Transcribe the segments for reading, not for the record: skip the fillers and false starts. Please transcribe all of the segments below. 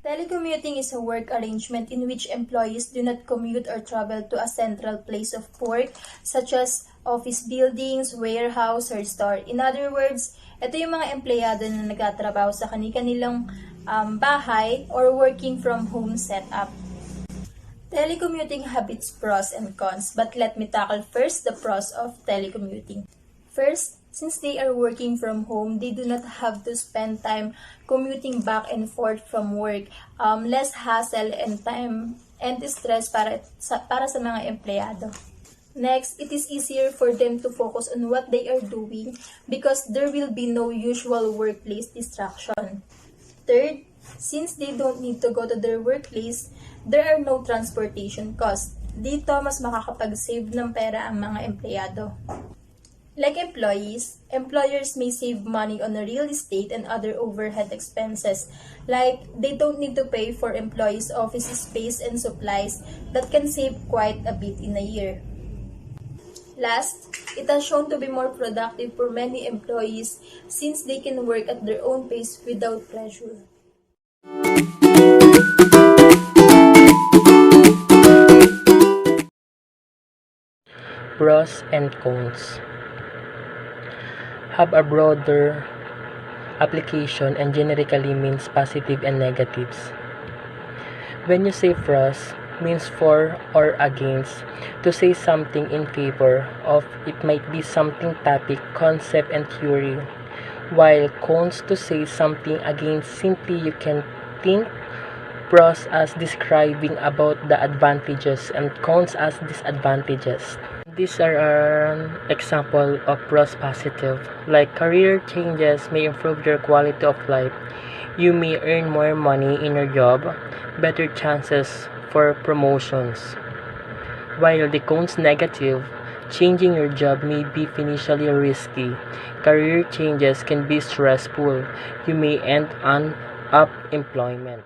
Telecommuting is a work arrangement in which employees do not commute or travel to a central place of work, such as office buildings, warehouse, or store. In other words, ito yung mga empleyado na nagtatrabaho sa kanilang bahay or working from home setup. Telecommuting have its pros and cons, but let me tackle first the pros of telecommuting. First, since they are working from home, they do not have to spend time commuting back and forth from work. Less hassle and time and stress para sa mga empleyado. Next, it is easier for them to focus on what they are doing because there will be no usual workplace distraction. Third, since they don't need to go to their workplace, there are no transportation costs. Dito, mas makakapag-save ng pera ang mga empleyado. Like employees, employers may save money on real estate and other overhead expenses. Like, they don't need to pay for employees' office space and supplies that can save quite a bit in a year. Last, it has shown to be more productive for many employees since they can work at their own pace without pressure. Pros and cons. Have a broader application and generically means positive and negatives. When you say pros, means for or against. To say something in favor of, it might be something topic, concept, and theory. While cons, to say something against, simply you can think pros as describing about the advantages and cons as disadvantages. These are an example of pros positive, like career changes may improve your quality of life. You may earn more money in your job, better chances for promotions. While the cons negative, changing your job may be financially risky. Career changes can be stressful. You may end up employment.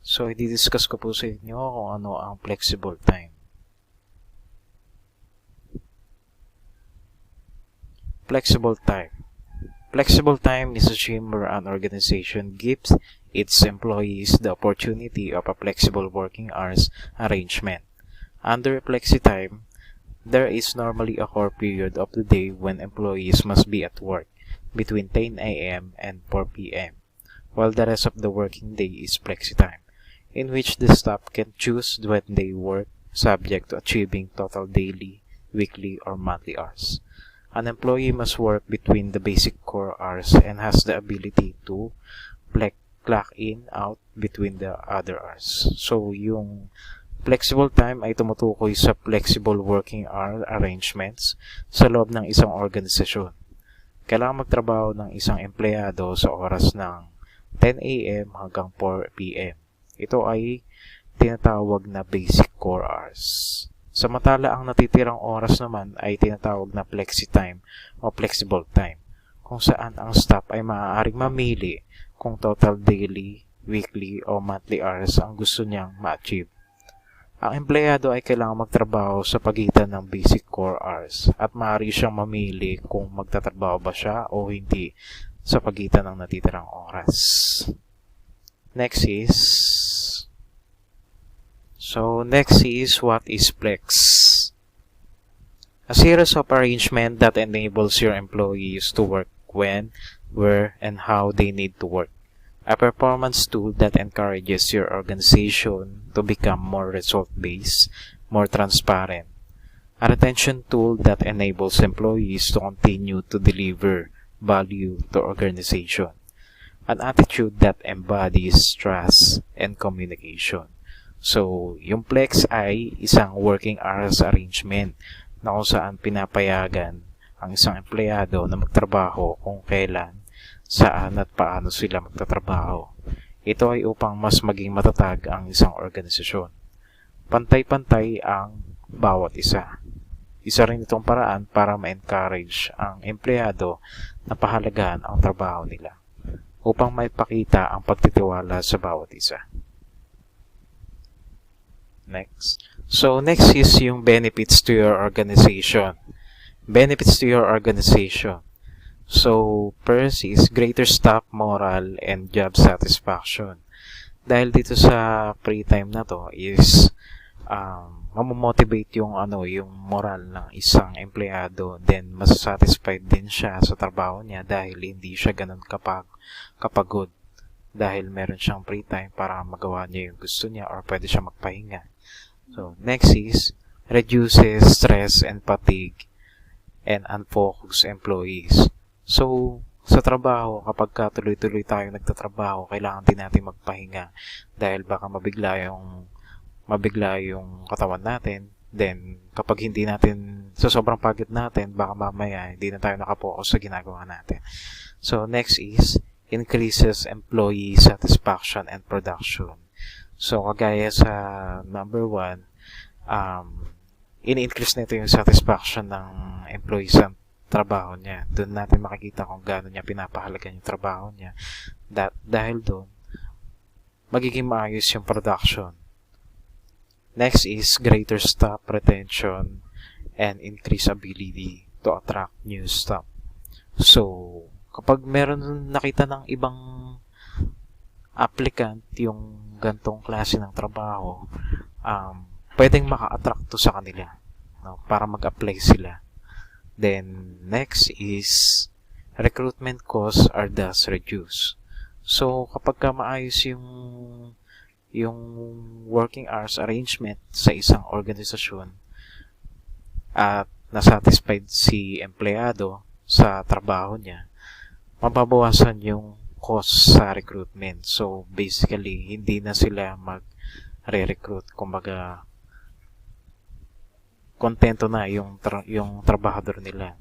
So, i-discuss ko po sa inyo kung ano ang flexible time. Flexible time. Flexible time is a scheme where an organization gives its employees the opportunity of a flexible working hours arrangement. Under flexi-time, there is normally a core period of the day when employees must be at work between 10 a.m. and 4 p.m., while the rest of the working day is flexi-time, in which the staff can choose when they work subject to achieving total daily, weekly, or monthly hours. An employee must work between the basic core hours and has the ability to clock in out between the other hours. So, yung flexible time ay tumutukoy sa flexible working hour arrangements sa loob ng isang organisasyon. Kailangan magtrabaho ng isang empleyado sa oras ng 10 a.m. hanggang 4 p.m. Ito ay tinatawag na basic core hours. Samantala, ang natitirang oras naman ay tinatawag na flexi time o flexible time, kung saan ang staff ay maaaring mamili kung total daily, weekly, o monthly hours ang gusto niyang ma-achieve. Ang empleyado ay kailangang magtrabaho sa pagitan ng basic core hours at maaari siyang mamili kung magtatrabaho ba siya o hindi sa pagitan ng natitirang oras. Next is what is flex? A series of arrangement that enables your employees to work when, where, and how they need to work. A performance tool that encourages your organization to become more result-based, more transparent. A retention tool that enables employees to continue to deliver value to organization. An attitude that embodies trust and communication. So, yung flex ay isang working hours arrangement na kung saan pinapayagan ang isang empleyado na magtrabaho kung kailan, saan at paano sila magtatrabaho. Ito ay upang mas maging matatag ang isang organisasyon. Pantay-pantay ang bawat isa. Isa rin itong paraan para ma-encourage ang empleyado na pahalagahan ang trabaho nila upang maipakita ang pagtitiwala sa bawat isa. Next. So, next is yung benefits to your organization. Benefits to your organization. So, first is greater staff morale and job satisfaction. Dahil dito sa free time na to is mamomotivate yung yung moral ng isang empleyado, then masasatisfied din siya sa trabaho niya dahil hindi siya ganun kapagod dahil meron siyang free time para magawa niya yung gusto niya or pwede siya magpahinga. So, next is reduces stress and fatigue and unfocused employees. So, sa trabaho, kapag tuloy-tuloy tayo nagtatrabaho, kailangan din natin magpahinga dahil baka mabigla yung katawan natin. Then, kapag hindi natin, sa sobrang pagod natin, baka mamaya hindi na tayo nakapokus sa ginagawa natin. So, next is increases employee satisfaction and production. So, kagaya sa number 1, in-increase nito yung satisfaction ng employee sa trabaho niya. Doon natin makikita kung gaano niya pinapahalagan yung trabaho niya. Dahil doon, magiging maayos yung production. Next is greater staff retention and increased ability to attract new staff. So, kapag meron nakita ng ibang applicant yung gantong klase ng trabaho, pwedeng maka-attract to sa kanila, no, para mag-apply sila. Then, next is recruitment costs are thus reduced. So, kapag ka maayos yung working hours arrangement sa isang organisasyon at nasatisfied si empleyado sa trabaho niya, mababawasan yung cost sa recruitment. So, basically, hindi na sila mag-re-recruit. Kumbaga, kontento na yung trabahador nila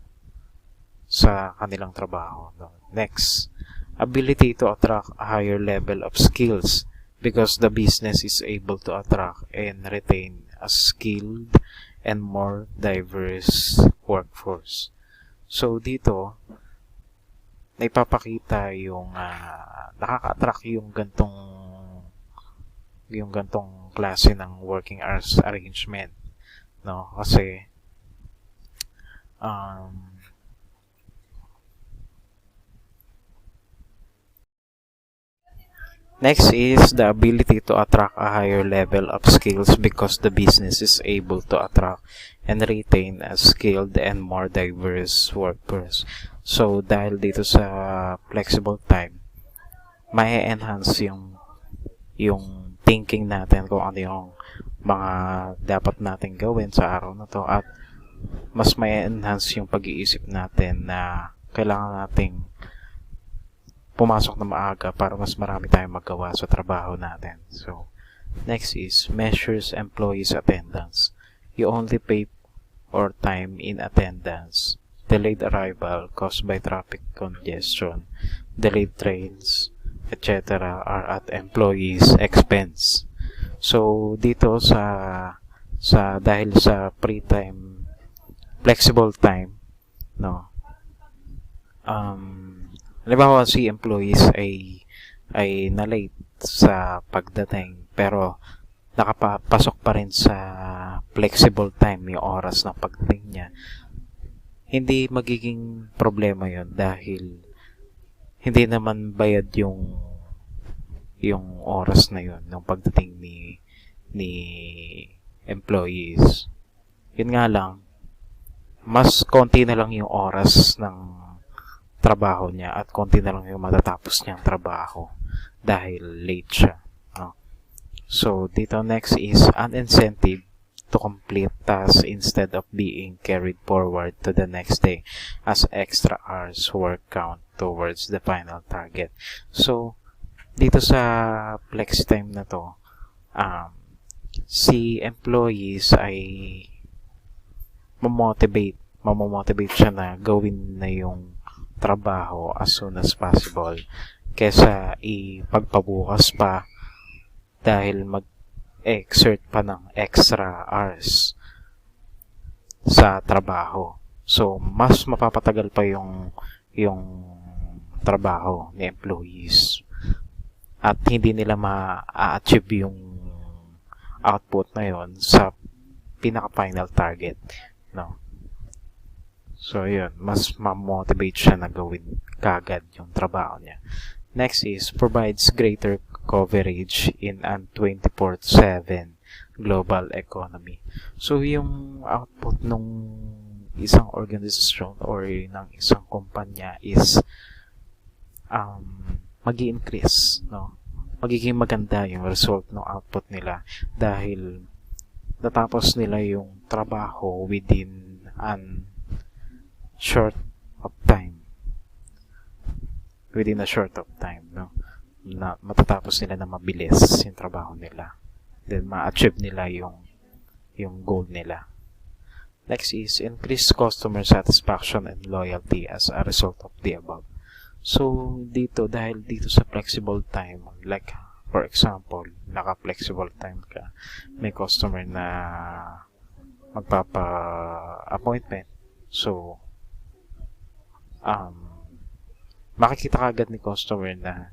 sa kanilang trabaho. Next, ability to attract a higher level of skills because the business is able to attract and retain a skilled and more diverse workforce. So, dito, naipapakita yung nakaka-attract yung gantong klase ng working hours arrangement, no? Kasi next is the ability to attract a higher level of skills because the business is able to attract and retain a skilled and more diverse workforce. So, dahil dito sa flexible time, may enhance yung thinking natin kung ano yung mga dapat natin gawin sa araw na to at mas may enhance yung pag-iisip natin na kailangan nating pumasok na maaga para mas marami tayong magawa sa trabaho natin. So, next is measures employees attendance. You only pay or time in attendance. Delayed arrival caused by traffic congestion, delayed trains, etc. are at employees' expense. So, dito dahil sa free time, flexible time, no, halimbawa si employees ay na-late sa pagdating pero nakapasok pa rin sa flexible time yung oras ng pagdating niya, hindi magiging problema yon dahil hindi naman bayad yung oras na yon ng pagdating ni employees. Yun nga lang, mas konti na lang yung oras ng trabaho niya at konti na lang yung matatapos niyang trabaho dahil late siya, no? So, dito next is an incentive to complete tasks instead of being carried forward to the next day as extra hours work count towards the final target. So, dito sa flexi time na to, si employees ay mamomotivate siya na gawin na yung trabaho as soon as possible kesa ipagpabukas pa dahil mag-exert pa ng extra hours sa trabaho. So, mas mapapatagal pa yung trabaho ni employees at hindi nila ma-achieve yung output na yon sa pinaka-final target, no? So, yun, mas ma-motivate siya na gawin kagad yung trabaho niya. Next is, provides greater coverage in an 24/7 global economy. So, yung output nung isang organisasyon or ng isang kumpanya is mag-i-increase, no? Magiging maganda yung result ng output nila dahil natapos nila yung trabaho within an short of time. Within a short of time, no? Na matatapos nila na mabilis yung trabaho nila. Then ma-achieve nila yung goal nila. Next is increased customer satisfaction and loyalty as a result of the above. So dahil dito sa flexible time, like for example, naka-flexible time ka, may customer na magpapa-appointment. So makikita kagad ni customer na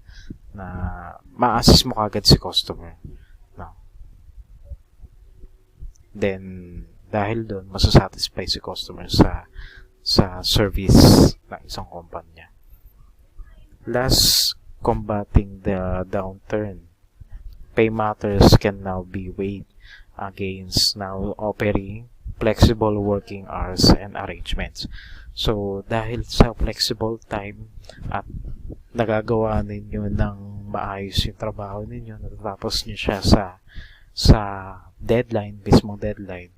ma-assist mo kagad si customer, no? Then dahil doon masasatisfy si customer sa service ng isang kumpanya. Last, combating the downturn. Pay matters can now be weighed against now offering flexible working hours and arrangements. So, dahil sa flexible time at nagagawa ninyo ng maayos yung trabaho ninyo, natatapos nyo siya sa deadline, mismong deadline,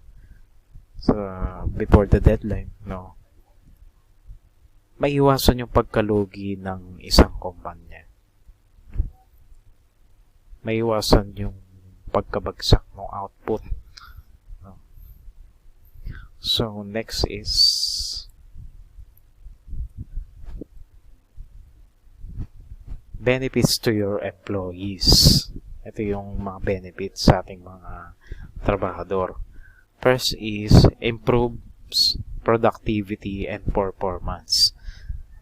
before the deadline, no? Maiiwasan yung pagkalugi ng isang kumpanya. Maiiwasan yung pagkabagsak ng output, no? So, next is benefits to your employees. Ito yung mga benefits sa ating mga trabahador. First is improves productivity and performance.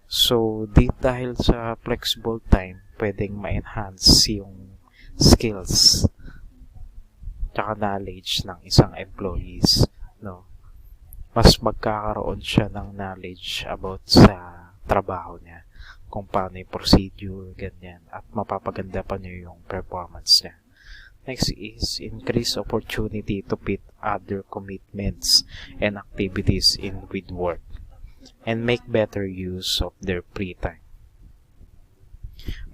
So, dahil sa flexible time, pwedeng ma-enhance yung skills tsaka knowledge ng isang employees, no? Mas magkakaroon siya ng knowledge about sa trabaho niya, kung paano yung procedure, ganyan, at mapapaganda pa niyo yung performance niya. Next is increase opportunity to fit other commitments and activities in with work and make better use of their free time.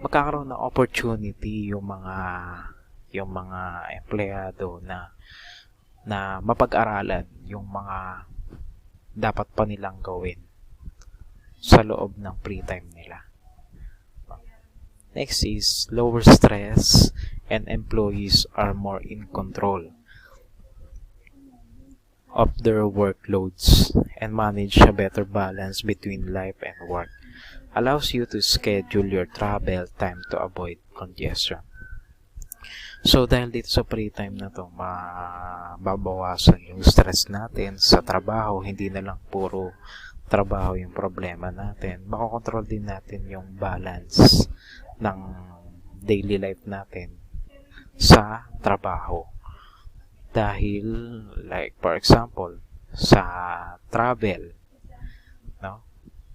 Magkakaroon ng opportunity yung mga empleyado na mapag-aralan yung mga dapat pa nilang gawin sa loob ng free time nila. Next is lower stress and employees are more in control of their workloads and manage a better balance between life and work. Allows you to schedule your travel time to avoid congestion. So dahil dito sa free time na to, mababawasan yung stress natin sa trabaho, hindi na lang puro trabaho yung problema natin. Makokontrol din natin yung balance ng daily life natin sa trabaho. Dahil, like, for example, sa travel, no?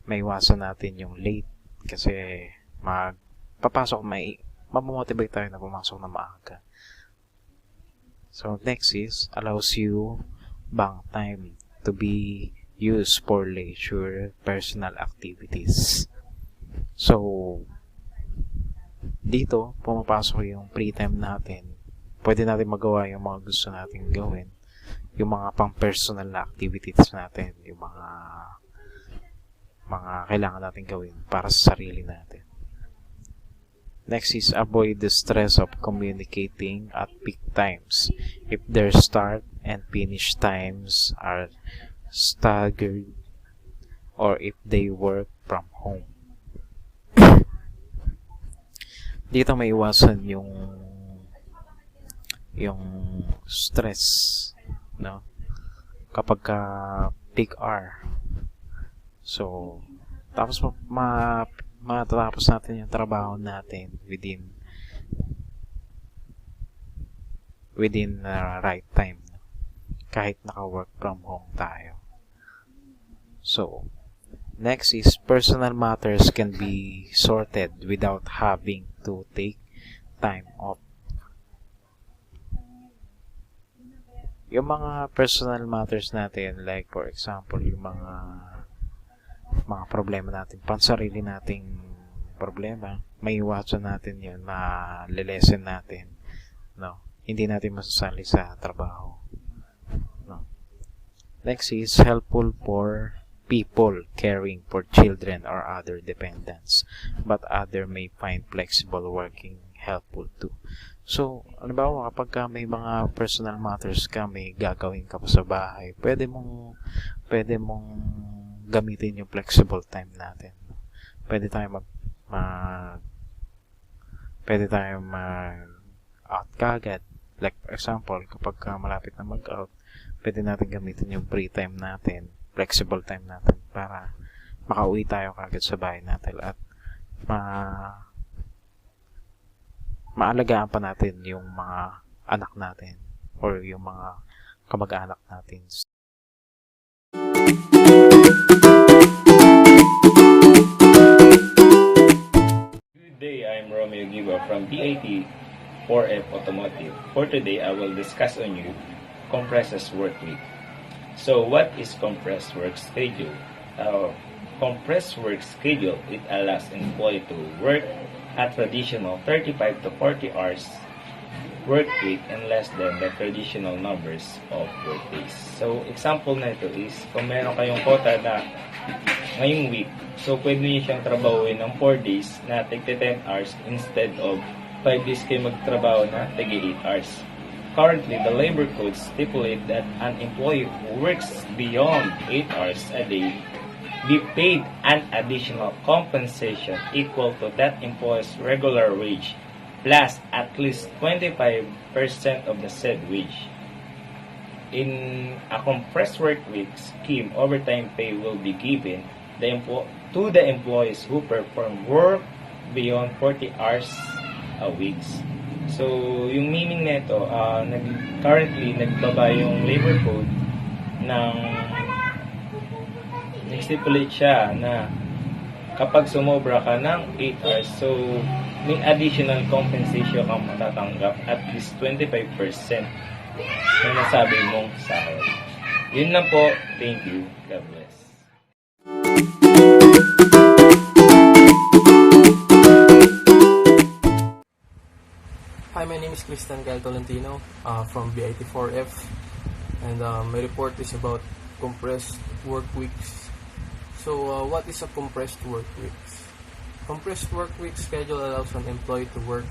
May iwasan natin yung late kasi mamomotivate tayo na pumasok na maaga. So, next is, allows you bank time to be used for leisure, personal activities. So, dito, pumapasok yung free time natin. Pwede natin magawa yung mga gusto natin gawin. Yung mga pang-personal na activities natin. Yung mga kailangan natin gawin para sa sarili natin. Next is avoid the stress of communicating at peak times. If their start and finish times are staggered or if they work from home. Dito may iwasan yung stress, no? Kapag peak hour. So, tapos matatapos natin yung trabaho natin within within the right time, kahit naka-work from home tayo. So, next is personal matters can be sorted without having to take time off. Yung mga personal matters natin, like for example, yung mga problema natin, pansarili nating problema, may iwasan natin yun, malilesen natin, no? Hindi natin masasali sa trabaho, no? Next is helpful for people caring for children or other dependents, but other may find flexible working helpful too. So, ano ba, kapag may mga personal matters ka, may gagawin ka pa sa bahay, pwede mong gamitin yung flexible time natin. Pwede tayo out kagad. Like, for example, kapag malapit na mag-out, pwede natin gamitin yung free time natin, flexible time natin, para makauwi tayo kagad sa bahay natin at maalagaan pa natin yung mga anak natin or yung mga kamag-anak natin. Good day, I'm Romeo Giba from BAT 4F Automotive. For today, I will discuss on you compressed work week. So, what is compressed work schedule? Compressed work schedule, it allows employee to work at traditional 35 to 40 hours work week and less than the traditional numbers of work days. So, example na ito is, kung meron kayong quota na ngayong week, so pwede nyo siyang trabahuin ng 4 days na tigte 10 hours instead of 5 days kayo magtrabaho na tigte 8 hours. Currently, the labor code stipulate that an employee who works beyond 8 hours a day be paid an additional compensation equal to that employee's regular wage plus at least 25% of the said wage. In a compressed work week scheme, overtime pay will be given to the employees who perform work beyond 40 hours a week. So, yung meaning nito, currently nagbaba yung labor code ng nag-stipulate siya na kapag sumobra ka ng 8 hours, so may additional compensation kang matatanggap at least 25% na nasabi mong sahod. Yun lang po. Thank you. God bless. Hi, my name is Christian Cal Tolentino from BIT4F, and my report is about compressed work weeks. So, what is a compressed work week? Compressed work week schedule allows an employee to work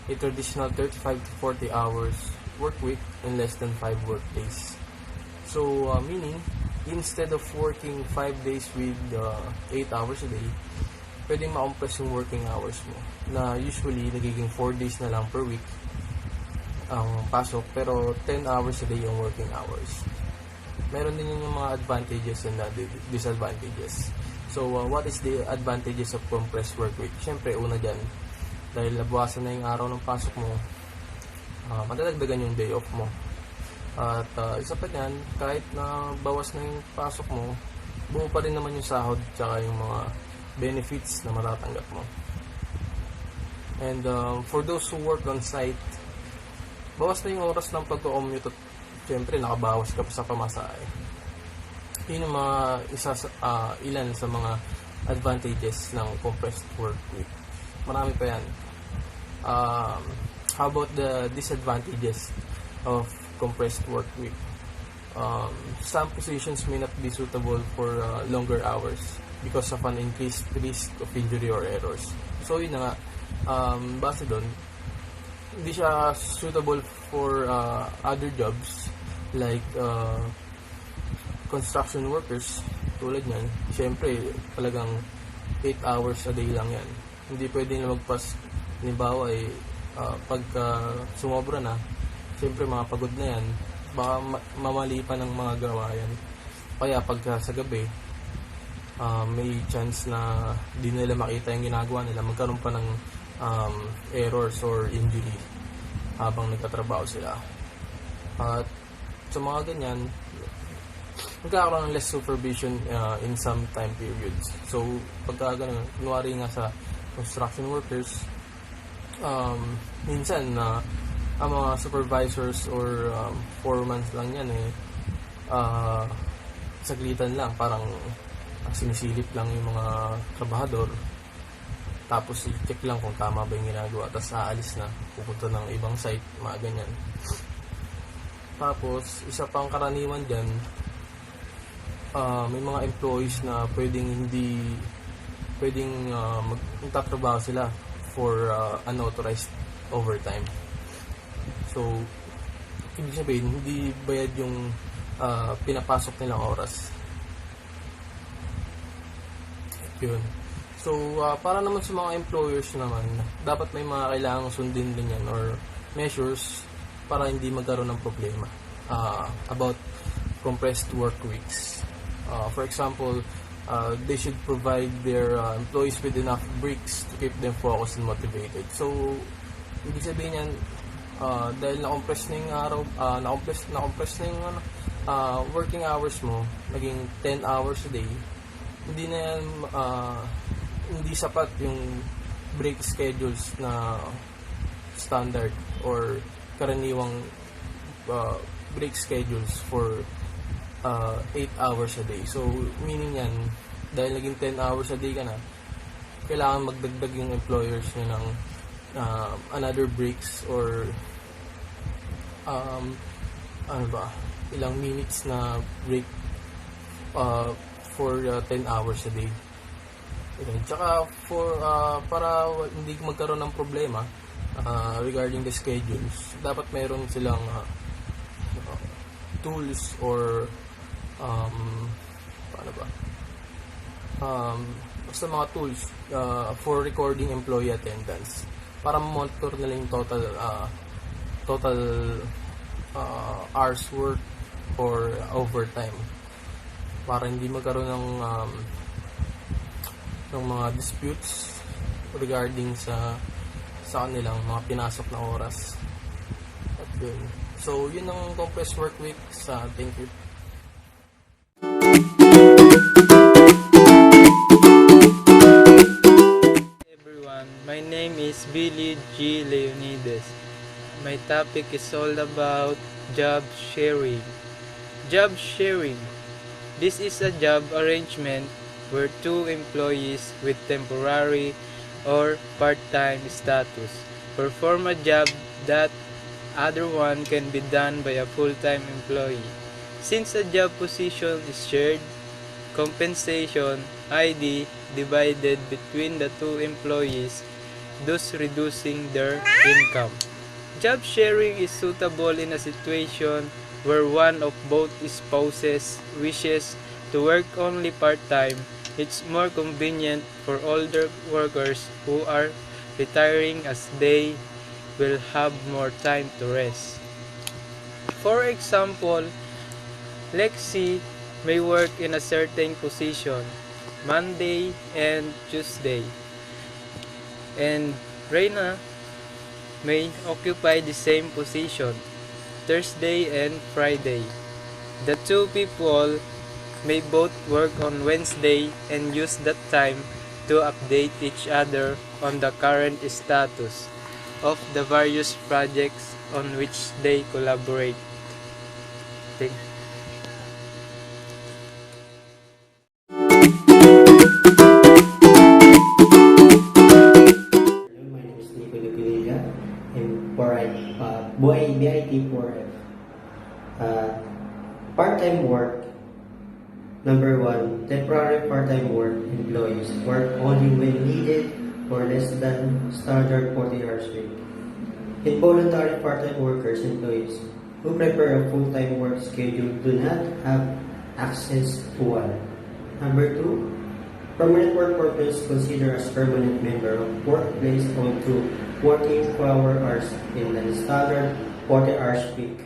a traditional 35 to 40 hours work week in less than 5 work days. So, meaning, instead of working 5 days with 8 hours a day, pwedeng ma-compress yung working hours mo, na usually nagiging 4 days na lang per week ang pasok, pero 10 hours a day yung working hours. Meron din yung mga advantages and disadvantages. So, what is the advantages of compressed work week? Siyempre, una dyan, dahil nabawasan na yung araw ng pasok mo, madadagdagan yung day off mo. At isa pa dyan, kahit na bawas na yung pasok mo, buo pa rin naman yung sahod tsaka yung mga benefits na matatanggap mo. And for those who work on site, bawas na yung oras ng pag-commute at siyempre nakabawas ka pa sa pamasahe. Yun yung mga ilan sa mga advantages ng compressed work week. Marami pa yan. How about the disadvantages of compressed work week? Some positions may not be suitable for longer hours because of an increased risk of injury or errors. So yun na nga, base doon, hindi siya suitable for other jobs like construction workers. Tulad nyan, syempre talagang 8 hours a day lang yan. Hindi pwede na magpas, halimbawa pagka sumobra na, syempre mga pagod na yan, baka mamali pa ng mga gawa yan. Kaya pagka sa gabi, may chance na di nila makita yung ginagawa nila, magkaroon pa ng errors or injury. habang nagtatrabaho sila. At sa mga ganyan, magkakaroon ng less supervision in some time periods. So, pagka ganun, kunwari nga sa construction workers, minsan na ang mga supervisors or foremans lang yan saglitan lang, parang sinisilip lang yung mga trabahador, tapos i-check lang kung tama ba yung ginagawa, tapos aalis na, pupunta ng ibang site, mga ganyan. Tapos isa pang karaniwan dyan, may mga employees na pwedeng magtatrabaho sila for unauthorized overtime. So, ibig sabihin, hindi bayad yung pinapasok nilang oras. Yun. So, para naman sa mga employers naman, dapat may mga kailangang sundin din yan or measures para hindi magkaroon ng problema about compressed work weeks. For example, they should provide their employees with enough breaks to keep them focused and motivated. So, ibig sabihin yan, dahil na-compress na yung araw, na-compress na yung working hours mo, naging 10 hours a day, hindi na yan, hindi sapat yung break schedules na standard or karaniwang break schedules for 8 hours a day. So, meaning yan, dahil naging 10 hours a day ka na, kailangan magdagdag yung employers nyo ng another breaks or ilang minutes na break for 10 hours a day. Okay. Tsaka para hindi magkaroon ng problema regarding the schedules, dapat mayroon silang tools or basta mga tools for recording employee attendance para monitor nila yung total hours work or overtime, para hindi magkaroon ng mga disputes regarding sa kanilang mga pinasok na oras. At yun. So, yun ang compressed work week. Thank you. Everyone, my name is Billy G. Leonidas. My topic is all about job sharing. Job sharing. This is a job arrangement where two employees with temporary or part-time status perform a job that other one can be done by a full-time employee. Since a job position is shared, compensation ID divided between the two employees, thus reducing their income. Job sharing is suitable in a situation where one of both spouses wishes to work only part-time. It's more convenient for older workers who are retiring, as they will have more time to rest. For example, Lexi may work in a certain position Monday and Tuesday, and Reina may occupy the same position Thursday and Friday. The two people may both work on Wednesday and use that time to update each other on the current status of the various projects on which they collaborate. Thank you. My name is Nico Lupinilla. I'm for BIT 4F. Part-time work. Number 1, temporary part-time work employees work only when needed for less than standard 40 hours week. Involuntary part-time workers employees who prepare a full-time work schedule do not have access to one. Number 2, permanent work workers considered as permanent member of workplace on to working 4 hours in the standard 40 hours week.